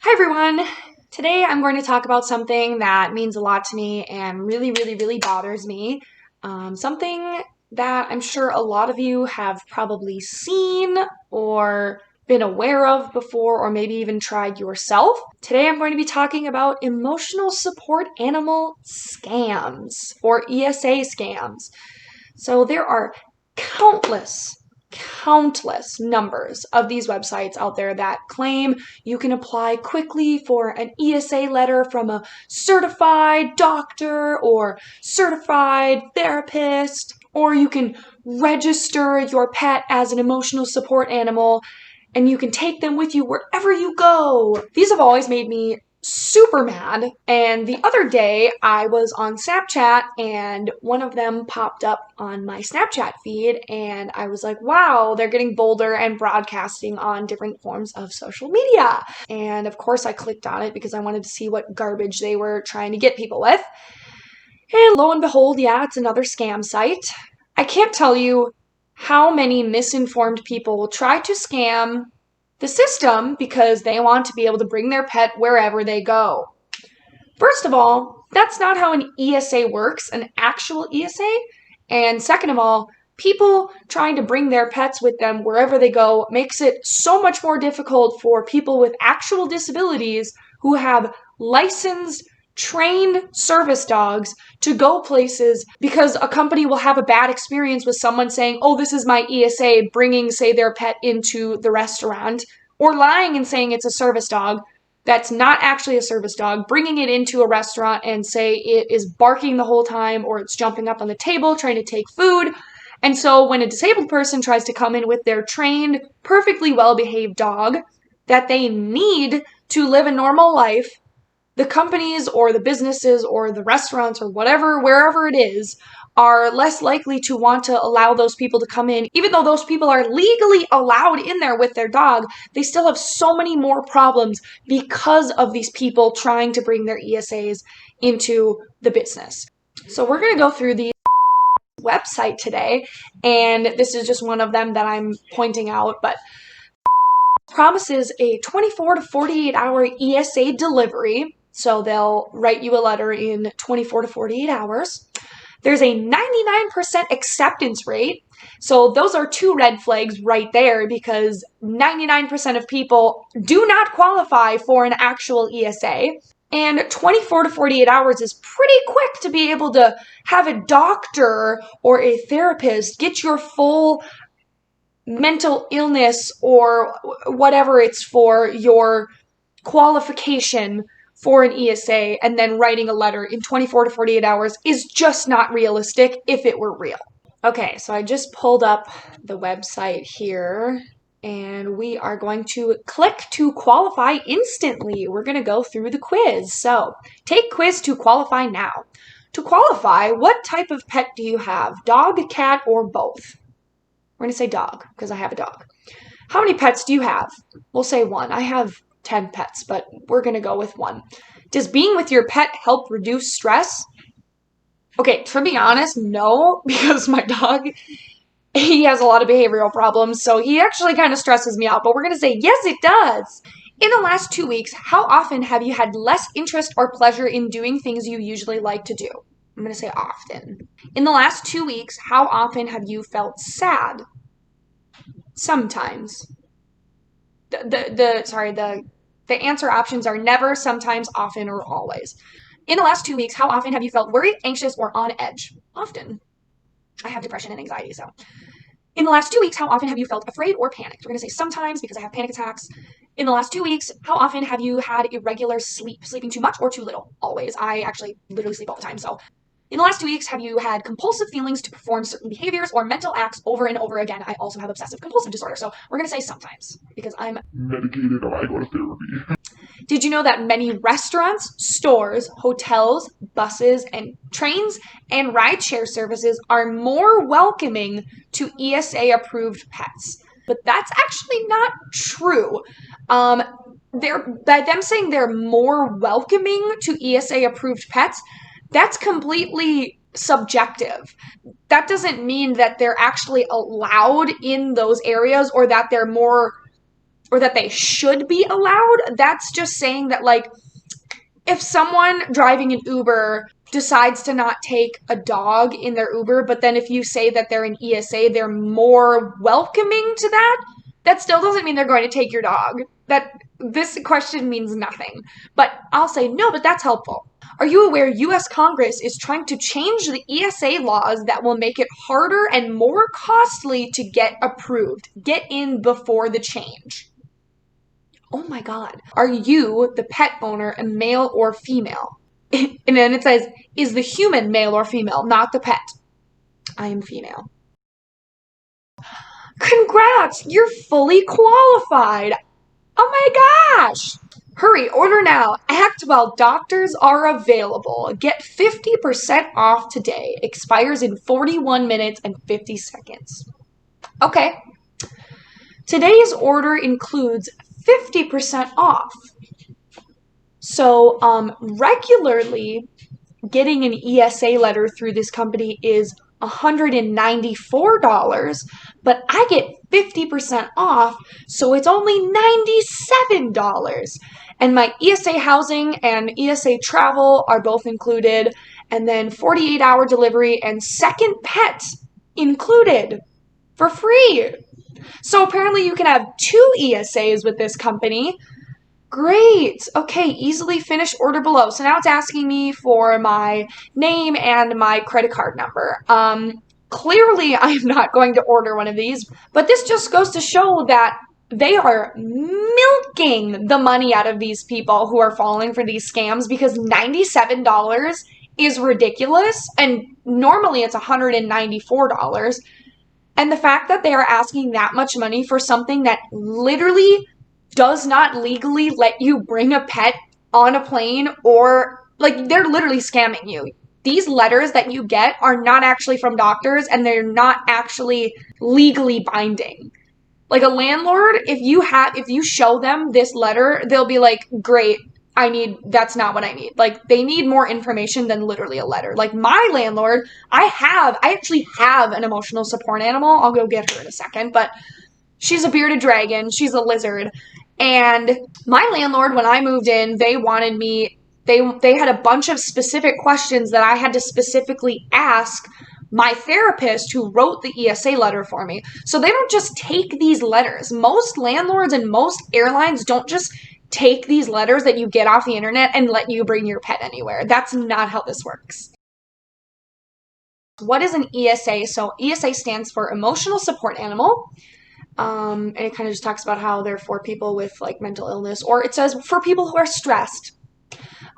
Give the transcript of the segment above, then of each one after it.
Hi everyone! Today I'm going to talk about something that means a lot to me and really bothers me. Something that I'm sure a lot of you have probably seen or been aware of before, or maybe even tried yourself. Today I'm going to be talking about emotional support animal scams, or ESA scams. So there are countless numbers of these websites out there that claim you can apply quickly for an ESA letter from a certified doctor or certified therapist, or you can register your pet as an emotional support animal and you can take them with you wherever you go. These have always made me super mad. And the other day I was on Snapchat and one of them popped up on my Snapchat feed and I was like, wow, they're getting bolder and broadcasting on different forms of social media. And of course I clicked on it because I wanted to see what garbage they were trying to get people with. And lo and behold, yeah, it's another scam site. I can't tell you how many misinformed people will try to scam the system because they want to be able to bring their pet wherever they go. First of all, that's not how an ESA works, an actual ESA. And second of all, people trying to bring their pets with them wherever they go makes it so much more difficult for people with actual disabilities who have licensed, trained service dogs to go places because a company will have a bad experience with someone saying, oh, this is my ESA, bringing, say, their pet into the restaurant, or lying and saying it's a service dog that's not actually a service dog, bringing it into a restaurant and say it is barking the whole time or it's jumping up on the table trying to take food. And so when a disabled person tries to come in with their trained, perfectly well-behaved dog that they need to live a normal life, the companies or the businesses or the restaurants or whatever, wherever it is, are less likely to want to allow those people to come in. Even though those people are legally allowed in there with their dog, they still have so many more problems because of these people trying to bring their ESAs into the business. So we're going to go through the website today, and this is just one of them that I'm pointing out, but promises a 24 to 48 hour ESA delivery. So they'll write you a letter in 24 to 48 hours. There's a 99% acceptance rate. So those are two red flags right there because 99% of people do not qualify for an actual ESA. And 24 to 48 hours is pretty quick to be able to have a doctor or a therapist get your full mental illness or whatever it's for, your qualification for an ESA, and then writing a letter in 24 to 48 hours is just not realistic if it were real. Okay, so I just pulled up the website here and we are going to click to qualify instantly. We're going to go through the quiz. So take quiz to qualify now. To qualify, what type of pet do you have? Dog, cat, or both? We're going to say dog because I have a dog. How many pets do you have? We'll say one. I have 10 pets, but we're going to go with one. Does being with your pet help reduce stress? Okay, to be honest, no, because my dog, he has a lot of behavioral problems, so he actually kind of stresses me out, but we're going to say, yes, it does. In the last 2 weeks, how often have you had less interest or pleasure in doing things you usually like to do? I'm going to say often. In the last 2 weeks, how often have you felt sad? Sometimes. The answer options are never, sometimes, often, or always. In the last 2 weeks, how often have you felt worried, anxious, or on edge? Often. I have depression and anxiety, so. In the last 2 weeks, how often have you felt afraid or panicked? We're going to say sometimes because I have panic attacks. In the last 2 weeks, how often have you had irregular sleep? Sleeping too much or too little? Always. I actually literally sleep all the time, so. In the last 2 weeks, have you had compulsive feelings to perform certain behaviors or mental acts over and over again? I also have obsessive compulsive disorder, so we're going to say sometimes because I'm medicated or I go to therapy. Did you know that many restaurants, stores, hotels, buses, and trains and rideshare services are more welcoming to ESA-approved pets? But that's actually not true. By them saying they're more welcoming to ESA-approved pets, that's completely subjective. That doesn't mean that they're actually allowed in those areas or that they're more or that they should be allowed. That's just saying that, like, if someone driving an Uber decides to not take a dog in their Uber, but then if you say that they're an ESA, they're more welcoming to that, that still doesn't mean they're going to take your dog. That this question means nothing. But I'll say, no, but that's helpful. Are you aware US Congress is trying to change the ESA laws that will make it harder and more costly to get approved? Get in before the change. Oh my God. Are you, the pet owner, a male or female? And then it says, is the human male or female, not the pet? I am female. Congrats! You're fully qualified. Oh my gosh! Hurry, order now. Act while doctors are available. Get 50% off today. Expires in 41 minutes and 50 seconds. Okay. Today's order includes 50% off. So, regularly getting an ESA letter through this company is $194, but I get 50% off, so it's only $97. And my ESA housing and ESA travel are both included, and then 48-hour delivery and second pet included for free. So apparently you can have 2 ESAs with this company. Great. Okay, easily finish order below. So now it's asking me for my name and my credit card number. Clearly I'm not going to order one of these, but this just goes to show that they are milking the money out of these people who are falling for these scams, because $97 is ridiculous, and normally it's $194. And the fact that they are asking that much money for something that literally does not legally let you bring a pet on a plane, or like, they're literally scamming you. These letters that you get are not actually from doctors, and they're not actually legally binding. Like, a landlord, if you show them this letter, they'll be like, great, that's not what I need. Like, they need more information than literally a letter. Like, my landlord, I actually have an emotional support animal. I'll go get her in a second, but she's a bearded dragon. She's a lizard. And my landlord, when I moved in, they wanted me, they had a bunch of specific questions that I had to specifically ask my therapist who wrote the ESA letter for me. So they don't just take these letters. Most landlords and most airlines don't just take these letters that you get off the internet and let you bring your pet anywhere. That's not how this works. What is an ESA? So ESA stands for Emotional Support Animal. And it kind of just talks about how they're for people with like mental illness, or it says for people who are stressed.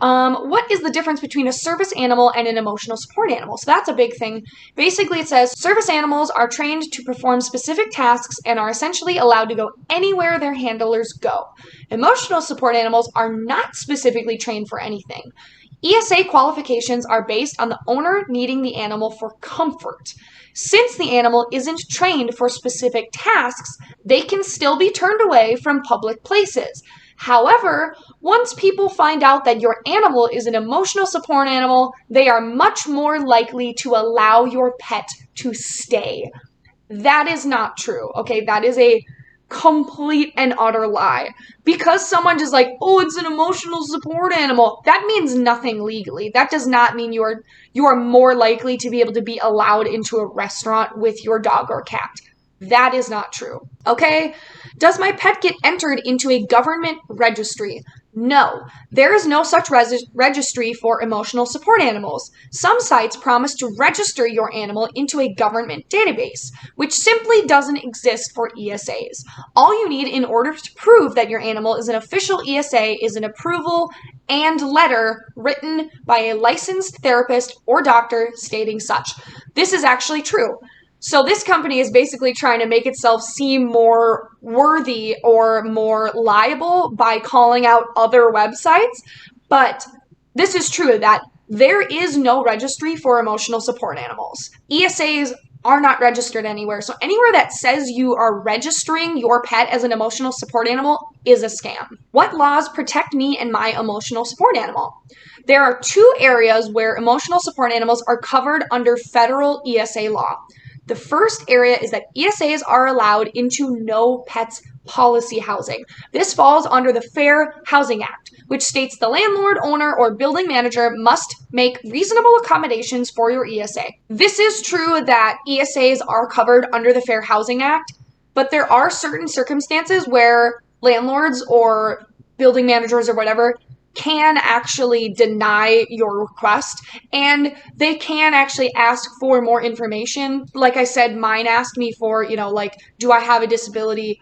What is the difference between a service animal and an emotional support animal? So that's a big thing. Basically, it says service animals are trained to perform specific tasks and are essentially allowed to go anywhere their handlers go. Emotional support animals are not specifically trained for anything. ESA qualifications are based on the owner needing the animal for comfort. Since the animal isn't trained for specific tasks, they can still be turned away from public places. However, once people find out that your animal is an emotional support animal, they are much more likely to allow your pet to stay. That is not true, okay? That is a complete and utter lie. Because someone just like, oh, it's an emotional support animal, that means nothing legally. That does not mean you are more likely to be able to be allowed into a restaurant with your dog or cat. That is not true. Okay? Does my pet get entered into a government registry? No, there is no such registry for emotional support animals. Some sites promise to register your animal into a government database, which simply doesn't exist for ESAs. All you need in order to prove that your animal is an official ESA is an approval and letter written by a licensed therapist or doctor stating such. This is actually true. So this company is basically trying to make itself seem more worthy or more liable by calling out other websites. But this is true, that there is no registry for emotional support animals. ESAs are not registered anywhere. So anywhere that says you are registering your pet as an emotional support animal is a scam. What laws protect me and my emotional support animal? There are 2 areas where emotional support animals are covered under federal ESA law. The first area is that ESAs are allowed into no pets policy housing. This falls under the Fair Housing Act, which states the landlord, owner, or building manager must make reasonable accommodations for your ESA. This is true that ESAs are covered under the Fair Housing Act, but there are certain circumstances where landlords or building managers or whatever can actually deny your request, and they can actually ask for more information. Like I said, mine asked me for, like, do I have a disability?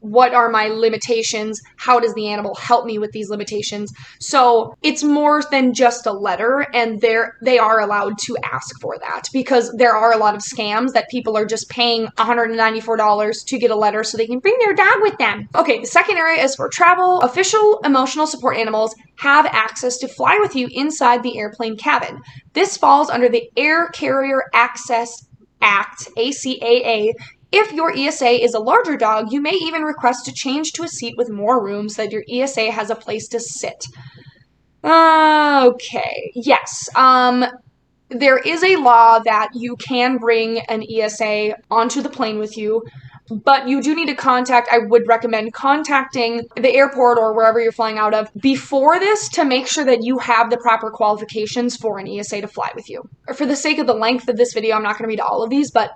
What are my limitations? How does the animal help me with these limitations? So it's more than just a letter, and they are allowed to ask for that, because there are a lot of scams that people are just paying $194 to get a letter so they can bring their dog with them. Okay, the second area is for travel. Official emotional support animals have access to fly with you inside the airplane cabin. This falls under the Air Carrier Access Act, ACAA. If your ESA is a larger dog, you may even request to change to a seat with more room so that your ESA has a place to sit. Okay, yes. There is a law that you can bring an ESA onto the plane with you, but you do need to I would recommend contacting the airport or wherever you're flying out of before this to make sure that you have the proper qualifications for an ESA to fly with you. For the sake of the length of this video, I'm not going to read all of these, but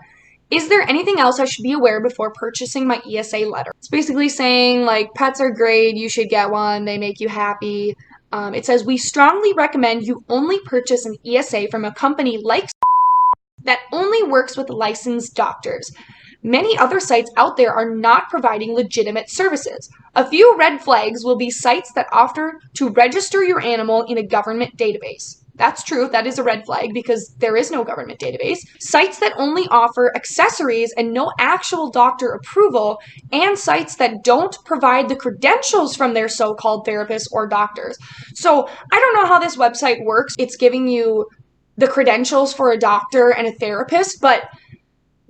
is there anything else I should be aware before purchasing my ESA letter? It's basically saying, like, pets are great, you should get one, they make you happy. It says, we strongly recommend you only purchase an ESA from a company like that only works with licensed doctors. Many other sites out there are not providing legitimate services. A few red flags will be sites that offer to register your animal in a government database. That's true. That is a red flag because there is no government database. Sites that only offer accessories and no actual doctor approval, and sites that don't provide the credentials from their so-called therapists or doctors. So I don't know how this website works. It's giving you the credentials for a doctor and a therapist, but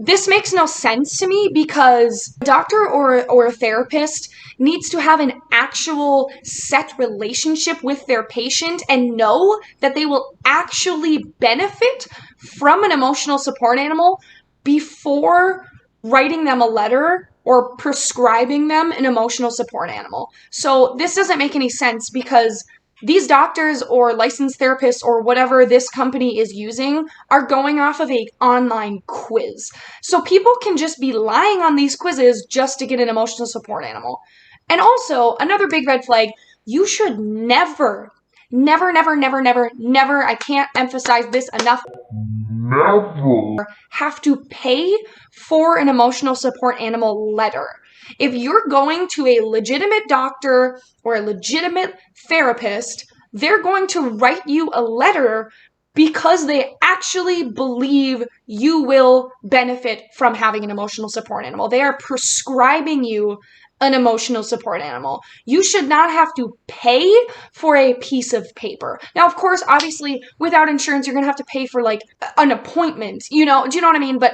this makes no sense to me because a doctor or a therapist needs to have an actual set relationship with their patient and know that they will actually benefit from an emotional support animal before writing them a letter or prescribing them an emotional support animal. So this doesn't make any sense because these doctors or licensed therapists or whatever this company is using are going off of an online quiz. So people can just be lying on these quizzes just to get an emotional support animal. And also, another big red flag, you should never, I can't emphasize this enough, never have to pay for an emotional support animal letter. If you're going to a legitimate doctor or a legitimate therapist, they're going to write you a letter because they actually believe you will benefit from having an emotional support animal. They are prescribing you an emotional support animal. You should not have to pay for a piece of paper. Now, of course, obviously, without insurance, you're going to have to pay for like an appointment, do you know what I mean? But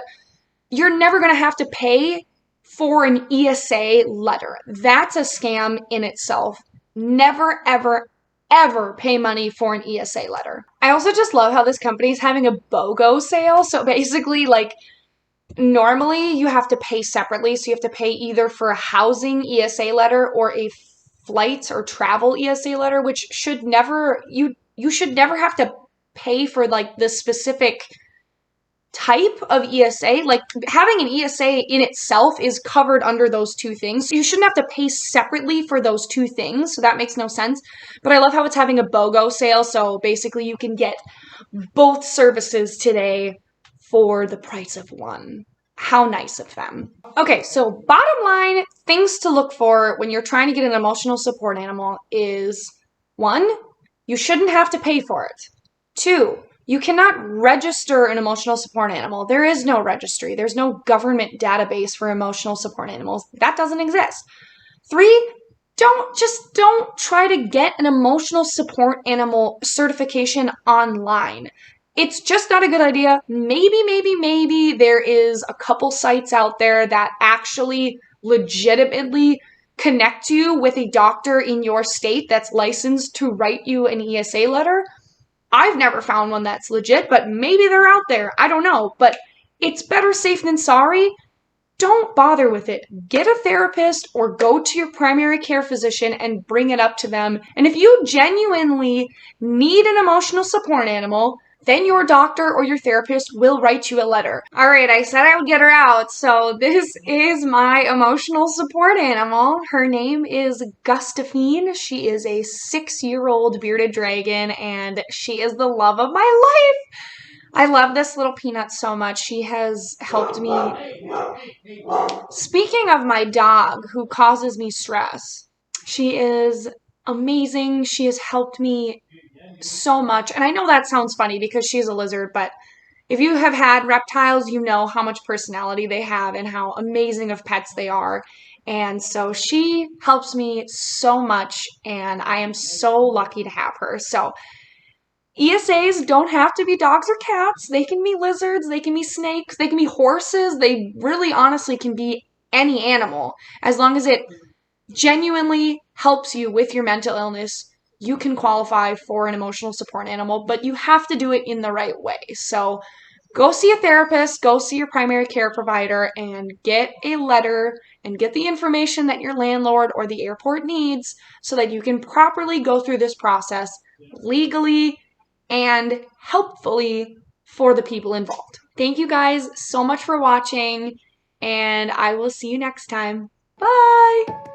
you're never going to have to pay for an ESA letter. That's a scam in itself. Never, ever, ever pay money for an ESA letter. I also just love how this company is having a BOGO sale. So basically, like, normally you have to pay separately. So you have to pay either for a housing ESA letter or a flight or travel ESA letter, which should never, you should never have to pay for like the specific type of ESA. Like having an ESA in itself is covered under those two things. So you shouldn't have to pay separately for those two things. So that makes no sense. But I love how it's having a BOGO sale. So basically you can get both services today for the price of one. How nice of them. Okay, so bottom line, things to look for when you're trying to get an emotional support animal is 1, you shouldn't have to pay for it. 2, you cannot register an emotional support animal. There is no registry. There's no government database for emotional support animals. That doesn't exist. 3, don't try to get an emotional support animal certification online. It's just not a good idea. Maybe there is a couple sites out there that actually legitimately connect you with a doctor in your state that's licensed to write you an ESA letter. I've never found one that's legit, but maybe they're out there. I don't know. But It's better safe than sorry. Don't bother with it. Get a therapist or go to your primary care physician and bring it up to them. And if you genuinely need an emotional support animal, then your doctor or your therapist will write you a letter. All right, I said I would get her out, so this is my emotional support animal. Her name is Gustafine. She is a 6-year-old bearded dragon, and she is the love of my life. I love this little peanut so much. She has helped me. Speaking of my dog, who causes me stress, she is amazing. She has helped me so much. And I know that sounds funny because she's a lizard, but if you have had reptiles, you know how much personality they have and how amazing of pets they are. And so she helps me so much, and I am so lucky to have her. So ESAs don't have to be dogs or cats. They can be lizards, they can be snakes, they can be horses. They really honestly can be any animal. As long as it genuinely helps you with your mental illness, you can qualify for an emotional support animal, but you have to do it in the right way. So go see a therapist, go see your primary care provider, and get a letter and get the information that your landlord or the airport needs so that you can properly go through this process legally and helpfully for the people involved. Thank you guys so much for watching, and I will see you next time. Bye!